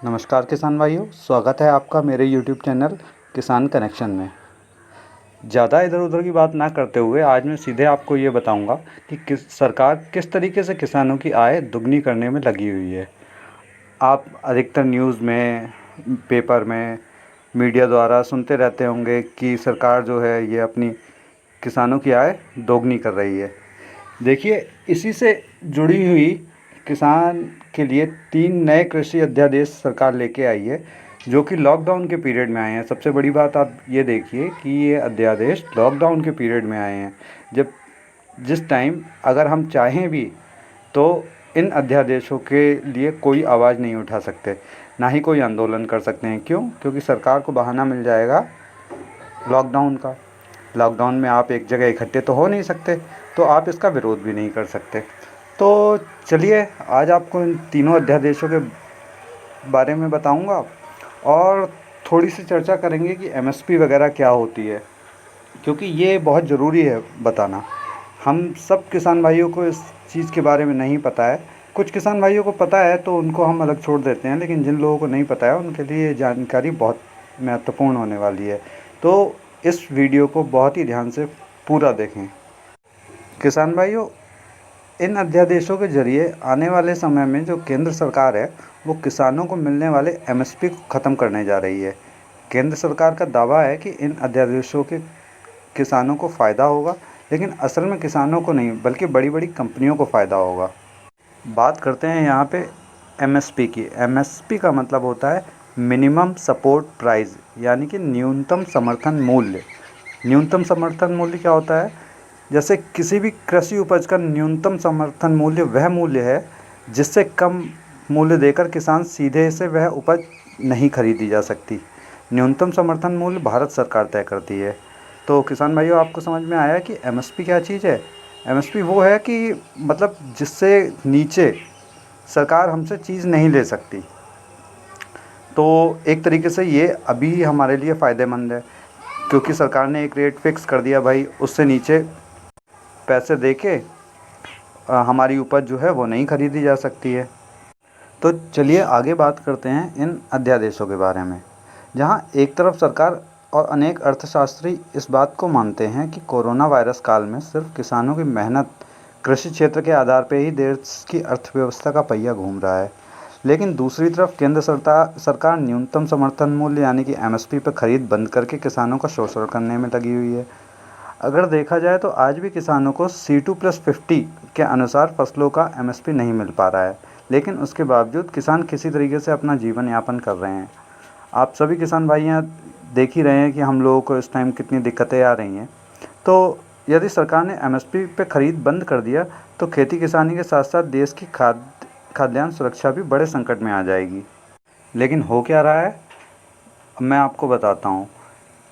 नमस्कार किसान भाइयों, स्वागत है आपका मेरे YouTube चैनल किसान कनेक्शन में। ज़्यादा इधर उधर की बात ना करते हुए आज मैं सीधे आपको ये बताऊंगा कि सरकार किस तरीके से किसानों की आय दुगनी करने में लगी हुई है। आप अधिकतर न्यूज़ में, पेपर में, मीडिया द्वारा सुनते रहते होंगे कि सरकार जो है ये अपनी किसानों की आय दोगुनी कर रही है। देखिए, इसी से जुड़ी हुई किसान के लिए 3 नए कृषि अध्यादेश सरकार लेके आई है, जो कि लॉकडाउन के पीरियड में आए हैं। सबसे बड़ी बात आप ये देखिए कि ये अध्यादेश लॉकडाउन के पीरियड में आए हैं, जब जिस टाइम अगर हम चाहें भी तो इन अध्यादेशों के लिए कोई आवाज़ नहीं उठा सकते, ना ही कोई आंदोलन कर सकते हैं। क्यों? क्योंकि सरकार को बहाना मिल जाएगा लॉकडाउन का। लॉकडाउन में आप एक जगह इकट्ठे तो हो नहीं सकते, तो आप इसका विरोध भी नहीं कर सकते। तो चलिए, आज आपको इन तीनों अध्यादेशों के बारे में बताऊंगा और थोड़ी सी चर्चा करेंगे कि एमएसपी वगैरह क्या होती है, क्योंकि ये बहुत ज़रूरी है बताना। हम सब किसान भाइयों को इस चीज़ के बारे में नहीं पता है। कुछ किसान भाइयों को पता है तो उनको हम अलग छोड़ देते हैं, लेकिन जिन लोगों को नहीं पता है उनके लिए ये जानकारी बहुत महत्वपूर्ण होने वाली है। तो इस वीडियो को बहुत ही ध्यान से पूरा देखें। किसान भाइयों, इन अध्यादेशों के ज़रिए आने वाले समय में जो केंद्र सरकार है वो किसानों को मिलने वाले एमएसपी को ख़त्म करने जा रही है। केंद्र सरकार का दावा है कि इन अध्यादेशों के किसानों को फ़ायदा होगा, लेकिन असल में किसानों को नहीं बल्कि बड़ी बड़ी कंपनियों को फ़ायदा होगा। बात करते हैं यहाँ पे एमएसपी की। एमएसपी का मतलब होता है मिनिमम सपोर्ट प्राइस, यानी कि न्यूनतम समर्थन मूल्य। न्यूनतम समर्थन मूल्य क्या होता है? जैसे किसी भी कृषि उपज का न्यूनतम समर्थन मूल्य वह मूल्य है जिससे कम मूल्य देकर किसान सीधे से वह उपज नहीं खरीदी जा सकती। न्यूनतम समर्थन मूल्य भारत सरकार तय करती है। तो किसान भाइयों, आपको समझ में आया कि एमएसपी क्या चीज़ है? एमएसपी वो है कि मतलब जिससे नीचे सरकार हमसे चीज़ नहीं ले सकती। तो एक तरीके से ये अभी हमारे लिए फ़ायदेमंद है, क्योंकि सरकार ने एक रेट फिक्स कर दिया भाई, उससे नीचे पैसे दे के हमारी उपज जो है वो नहीं खरीदी जा सकती है। तो चलिए आगे बात करते हैं इन अध्यादेशों के बारे में, जहां एक तरफ सरकार और अनेक अर्थशास्त्री इस बात को मानते हैं कि कोरोना वायरस काल में सिर्फ किसानों की मेहनत, कृषि क्षेत्र के आधार पर ही देश की अर्थव्यवस्था का पहिया घूम रहा है। लेकिन दूसरी तरफ केंद्र सरकार न्यूनतम समर्थन मूल्य यानी कि एमएसपी पर खरीद बंद करके किसानों का शोषण करने में लगी हुई है। अगर देखा जाए तो आज भी किसानों को C2+50 के अनुसार फसलों का एमएसपी नहीं मिल पा रहा है, लेकिन उसके बावजूद किसान किसी तरीके से अपना जीवन यापन कर रहे हैं। आप सभी किसान भाई यहाँ देख ही रहे हैं कि हम लोगों को इस टाइम कितनी दिक्कतें आ रही हैं। तो यदि सरकार ने एमएसपी पे खरीद बंद कर दिया तो खेती किसानी के साथ साथ देश की खाद्यान्न सुरक्षा भी बड़े संकट में आ जाएगी। लेकिन हो क्या रहा है, मैं आपको बताता हूँ।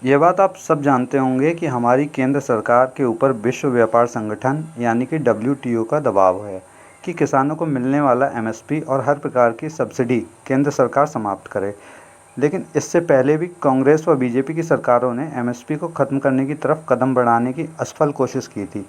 ये बात आप सब जानते होंगे कि हमारी केंद्र सरकार के ऊपर विश्व व्यापार संगठन यानी कि WTO का दबाव है कि किसानों को मिलने वाला एमएसपी और हर प्रकार की सब्सिडी केंद्र सरकार समाप्त करे। लेकिन इससे पहले भी कांग्रेस व बीजेपी की सरकारों ने एमएसपी को ख़त्म करने की तरफ कदम बढ़ाने की असफल कोशिश की थी,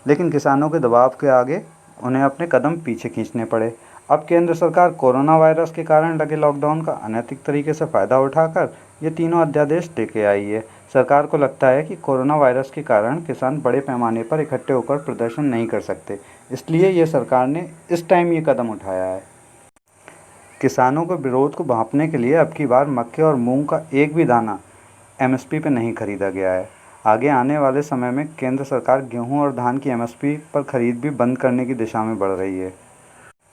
लेकिन किसानों के दबाव के आगे उन्हें अपने कदम पीछे खींचने पड़े। अब केंद्र सरकार कोरोना वायरस के कारण लगे लॉकडाउन का अनैतिक तरीके से फ़ायदा उठाकर ये तीनों अध्यादेश लेके आई है। सरकार को लगता है कि कोरोना वायरस के कारण किसान बड़े पैमाने पर इकट्ठे होकर प्रदर्शन नहीं कर सकते, इसलिए ये सरकार ने इस टाइम ये कदम उठाया है। किसानों के विरोध को भांपने के लिए अब की बार मक्के और मूंग का एक भी दाना एमएसपी पर नहीं खरीदा गया है। आगे आने वाले समय में केंद्र सरकार गेहूं और धान की एमएसपी पर खरीद भी बंद करने की दिशा में बढ़ रही है।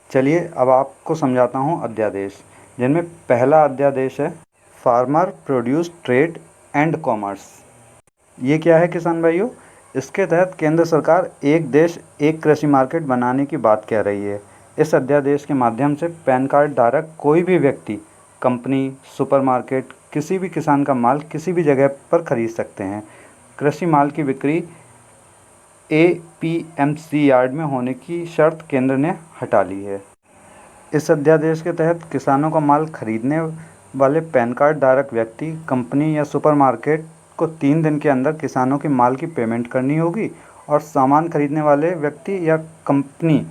चलिए अब आपको समझाता हूँ अध्यादेश, जिनमें पहला अध्यादेश है farmer produce trade and commerce. ये क्या है किसान भाइयों? इसके तहत केंद्र सरकार एक देश एक कृषि मार्केट बनाने की बात कह रही है। इस अध्यादेश के माध्यम से पैन कार्ड धारक कोई भी व्यक्ति, कंपनी, सुपरमार्केट किसी भी किसान का माल किसी भी जगह पर खरीद सकते हैं। कृषि माल की बिक्री APMC यार्ड में होने की शर्त केंद्र ने हटा ली है। इस अध्यादेश के तहत किसानों का माल खरीदने वाले पैन कार्ड धारक व्यक्ति, कंपनी या सुपरमार्केट को 3 दिन के अंदर किसानों के माल की पेमेंट करनी होगी और सामान खरीदने वाले व्यक्ति या कंपनी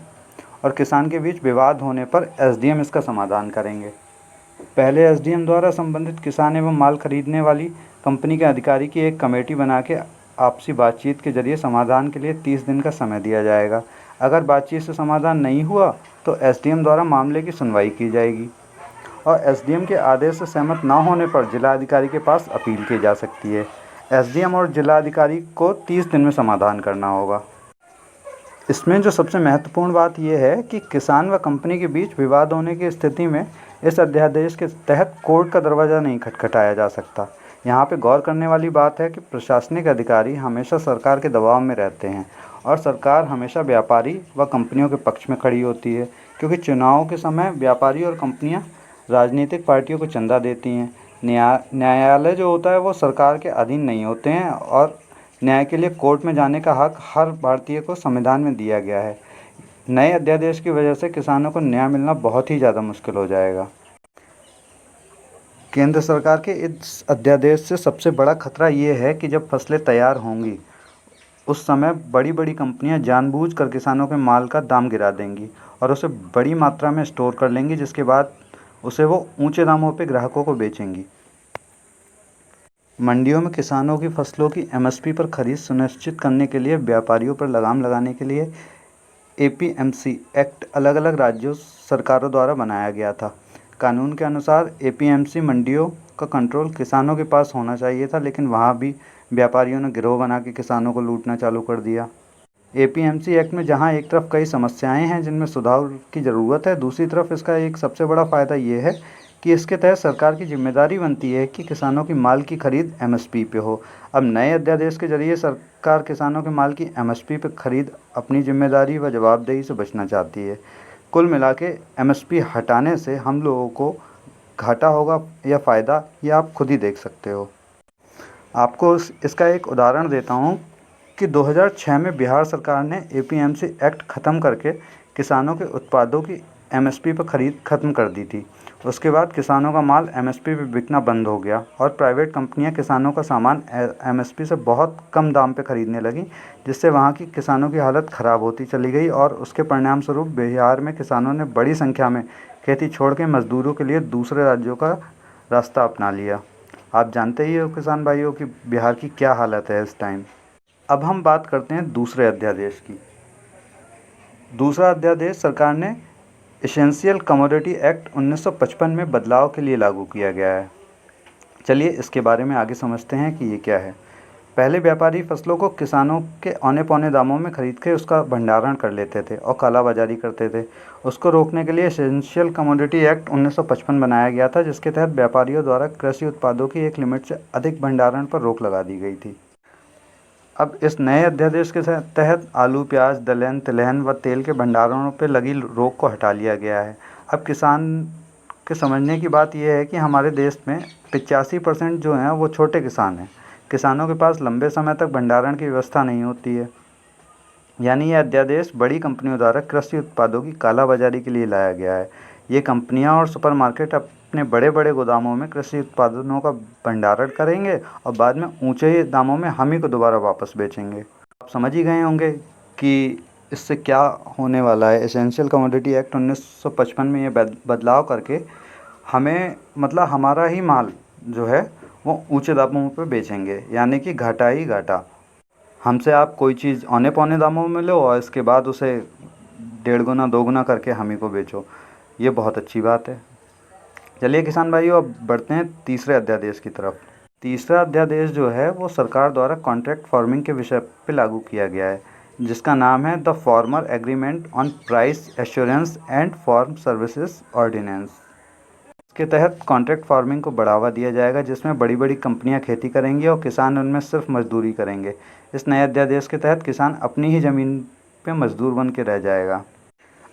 और किसान के बीच विवाद होने पर SDM इसका समाधान करेंगे। पहले एसडीएम द्वारा संबंधित किसान एवं माल खरीदने वाली कंपनी के अधिकारी की एक कमेटी बना के आपसी बातचीत के जरिए समाधान के लिए 30 दिन का समय दिया जाएगा। अगर बातचीत से समाधान नहीं हुआ तो एसडीएम द्वारा मामले की सुनवाई की जाएगी और एसडीएम के आदेश से सहमत न होने पर जिलाधिकारी के पास अपील की जा सकती है। एसडीएम और जिलाधिकारी को 30 दिन में समाधान करना होगा। इसमें जो सबसे महत्वपूर्ण बात यह है कि किसान व कंपनी के बीच विवाद होने की स्थिति में इस अध्यादेश के तहत कोर्ट का दरवाज़ा नहीं खटखटाया जा सकता। यहाँ पे गौर करने वाली बात है कि प्रशासनिक अधिकारी हमेशा सरकार के दबाव में रहते हैं और सरकार हमेशा व्यापारी व कंपनियों के पक्ष में खड़ी होती है, क्योंकि चुनाव के समय व्यापारी और कंपनियाँ राजनीतिक पार्टियों को चंदा देती हैं। न्यायालय जो होता है वो सरकार के अधीन नहीं होते हैं और न्याय के लिए कोर्ट में जाने का हक हर भारतीय को संविधान में दिया गया है। नए अध्यादेश की वजह से किसानों को न्याय मिलना बहुत ही ज़्यादा मुश्किल हो जाएगा। केंद्र सरकार के इस अध्यादेश से सबसे बड़ा खतरा ये है कि जब फसलें तैयार होंगी उस समय बड़ी बड़ी कंपनियां जानबूझकर किसानों के माल का दाम गिरा देंगी और उसे बड़ी मात्रा में स्टोर कर लेंगी, जिसके बाद उसे वो ऊंचे दामों पर ग्राहकों को बेचेंगी। मंडियों में किसानों की फसलों की एमएसपी पर खरीद सुनिश्चित करने के लिए व्यापारियों पर लगाम लगाने के लिए एपीएमसी एक्ट अलग अलग राज्यों सरकारों द्वारा बनाया गया था। कानून के अनुसार एपीएमसी मंडियों का कंट्रोल किसानों के पास होना चाहिए था, लेकिन वहाँ भी व्यापारियों ने गिरोह बना के किसानों को लूटना चालू कर दिया। एपीएमसी एक्ट में जहाँ एक तरफ कई समस्याएं हैं जिनमें सुधार की ज़रूरत है, दूसरी तरफ इसका एक सबसे बड़ा फ़ायदा ये है कि इसके तहत सरकार की जिम्मेदारी बनती है कि किसानों की माल की खरीद एमएसपी पे हो। अब नए अध्यादेश के जरिए सरकार किसानों के माल की एमएसपी पे खरीद अपनी जिम्मेदारी व जवाबदेही से बचना चाहती है। कुल मिला के एमएसपी हटाने से हम लोगों को घाटा होगा या फ़ायदा, ये आप खुद ही देख सकते हो। आपको इसका एक उदाहरण देता हूँ कि 2006 में बिहार सरकार ने एपीएमसी एक्ट ख़त्म करके किसानों के उत्पादों की एमएसपी पर खरीद ख़त्म कर दी थी। उसके बाद किसानों का माल एमएसपी पे बिकना बंद हो गया और प्राइवेट कंपनियां किसानों का सामान एमएसपी से बहुत कम दाम पे खरीदने लगी, जिससे वहां की किसानों की हालत ख़राब होती चली गई और उसके परिणाम स्वरूप बिहार में किसानों ने बड़ी संख्या में खेती छोड़ के मज़दूरों के लिए दूसरे राज्यों का रास्ता अपना लिया। आप जानते ही हो किसान भाइयों कि बिहार की क्या हालत है इस टाइम। अब हम बात करते हैं दूसरे अध्यादेश की। दूसरा अध्यादेश सरकार ने एसेंशियल कमोडिटी एक्ट 1955 में बदलाव के लिए लागू किया गया है। चलिए इसके बारे में आगे समझते हैं कि ये क्या है। पहले व्यापारी फसलों को किसानों के औने पौने दामों में खरीद के उसका भंडारण कर लेते थे और कालाबाजारी करते थे। उसको रोकने के लिए एसेंशियल कमोडिटी एक्ट 1955 बनाया गया था, जिसके तहत व्यापारियों द्वारा कृषि उत्पादों की एक लिमिट से अधिक भंडारण पर रोक लगा दी गई थी। अब इस नए अध्यादेश के तहत आलू, प्याज, दलहन, तिलहन व तेल के भंडारणों पर लगी रोक को हटा लिया गया है। अब किसान के समझने की बात यह है कि हमारे देश में 85% जो हैं वो छोटे किसान हैं। किसानों के पास लंबे समय तक भंडारण की व्यवस्था नहीं होती है। यानी यह अध्यादेश बड़ी कंपनियों द्वारा कृषि उत्पादों की कालाबाजारी के लिए लाया गया है। ये कंपनियां और सुपरमार्केट अपने बड़े बड़े गोदामों में कृषि उत्पादनों का भंडारण करेंगे और बाद में ऊंचे दामों में हम ही को दोबारा वापस बेचेंगे। आप समझ ही गए होंगे कि इससे क्या होने वाला है। एसेंशियल कमोडिटी एक्ट 1955 में ये बदलाव करके हमें मतलब हमारा ही माल जो है वो ऊंचे दामों पर बेचेंगे, यानी कि घाटा ही घाटा। हमसे आप कोई चीज़ औने पौने दामों में लो और इसके बाद उसे 1.5 गुना 2 गुना करके हम ही को बेचो। ये बहुत अच्छी बात है। चलिए किसान भाइयों, अब बढ़ते हैं तीसरे अध्यादेश की तरफ। तीसरा अध्यादेश जो है वो सरकार द्वारा कॉन्ट्रैक्ट फार्मिंग के विषय पे लागू किया गया है, जिसका नाम है the farmer agreement on price assurance and farm services ordinance. इसके तहत कॉन्ट्रैक्ट फार्मिंग को बढ़ावा दिया जाएगा, जिसमें बड़ी बड़ी कंपनियां खेती करेंगी और किसान उनमें सिर्फ मजदूरी करेंगे। इस नए अध्यादेश के तहत किसान अपनी ही ज़मीन पे मजदूर बन के रह जाएगा।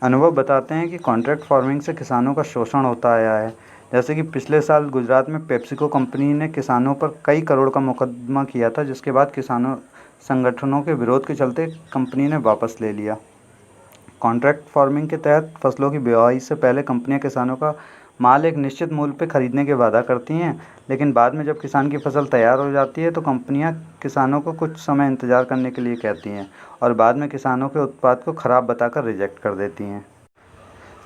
अनुभव बताते हैं कि कॉन्ट्रैक्ट फार्मिंग से किसानों का शोषण होता आया है। जैसे कि पिछले साल गुजरात में पेप्सिको कंपनी ने किसानों पर कई करोड़ का मुकदमा किया था, जिसके बाद किसानों संगठनों के विरोध के चलते कंपनी ने वापस ले लिया। कॉन्ट्रैक्ट फार्मिंग के तहत फसलों की बुआई से पहले कंपनियां किसानों का माल एक निश्चित मूल्य पर खरीदने के वादा करती हैं, लेकिन बाद में जब किसान की फसल तैयार हो जाती है तो कंपनियां किसानों को कुछ समय इंतज़ार करने के लिए कहती हैं और बाद में किसानों के उत्पाद को ख़राब बताकर रिजेक्ट कर देती हैं।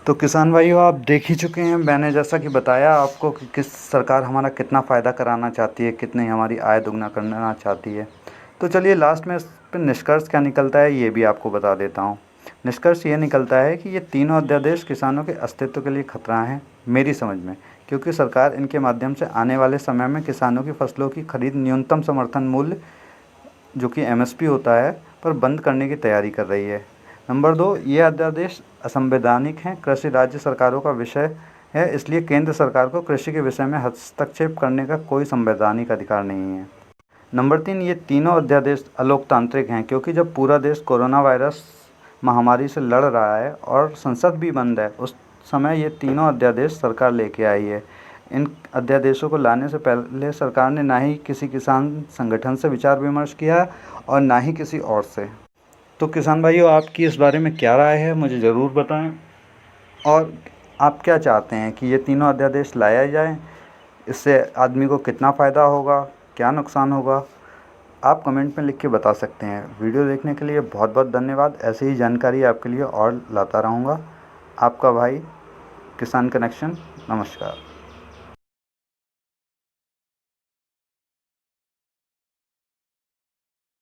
तो किसान भाइयों, आप देख ही चुके हैं, मैंने जैसा कि बताया आपको कि किस सरकार हमारा कितना फ़ायदा कराना चाहती है, कितनी हमारी आय दुगना करना चाहती है। तो चलिए लास्ट में इस पर निष्कर्ष क्या निकलता है ये भी आपको बता देता हूँ। निष्कर्ष ये निकलता है कि ये तीनों अध्यादेश किसानों के अस्तित्व के लिए खतरा हैं मेरी समझ में, क्योंकि सरकार इनके माध्यम से आने वाले समय में किसानों की फसलों की खरीद न्यूनतम समर्थन मूल्य जो कि एमएसपी होता है पर बंद करने की तैयारी कर रही है। नंबर 2, ये अध्यादेश असंवैधानिक हैं, कृषि राज्य सरकारों का विषय है, इसलिए केंद्र सरकार को कृषि के विषय में हस्तक्षेप करने का कोई संवैधानिक अधिकार नहीं है। नंबर 3, ये तीनों अध्यादेश अलोकतांत्रिक हैं, क्योंकि जब पूरा देश कोरोना वायरस महामारी से लड़ रहा है और संसद भी बंद है, उस समय ये तीनों अध्यादेश सरकार लेके आई है। इन अध्यादेशों को लाने से पहले सरकार ने ना ही किसी किसान संगठन से विचार विमर्श किया और ना ही किसी और से। तो किसान भाइयों, आपकी इस बारे में क्या राय है, मुझे ज़रूर बताएं। और आप क्या चाहते हैं कि ये तीनों अध्यादेश लाया जाए? इससे आदमी को कितना फ़ायदा होगा, क्या नुकसान होगा? आप कमेंट में लिख के बता सकते हैं। वीडियो देखने के लिए बहुत बहुत धन्यवाद। ऐसे ही जानकारी आपके लिए और लाता रहूँगा। आपका भाई किसान कनेक्शन। नमस्कार।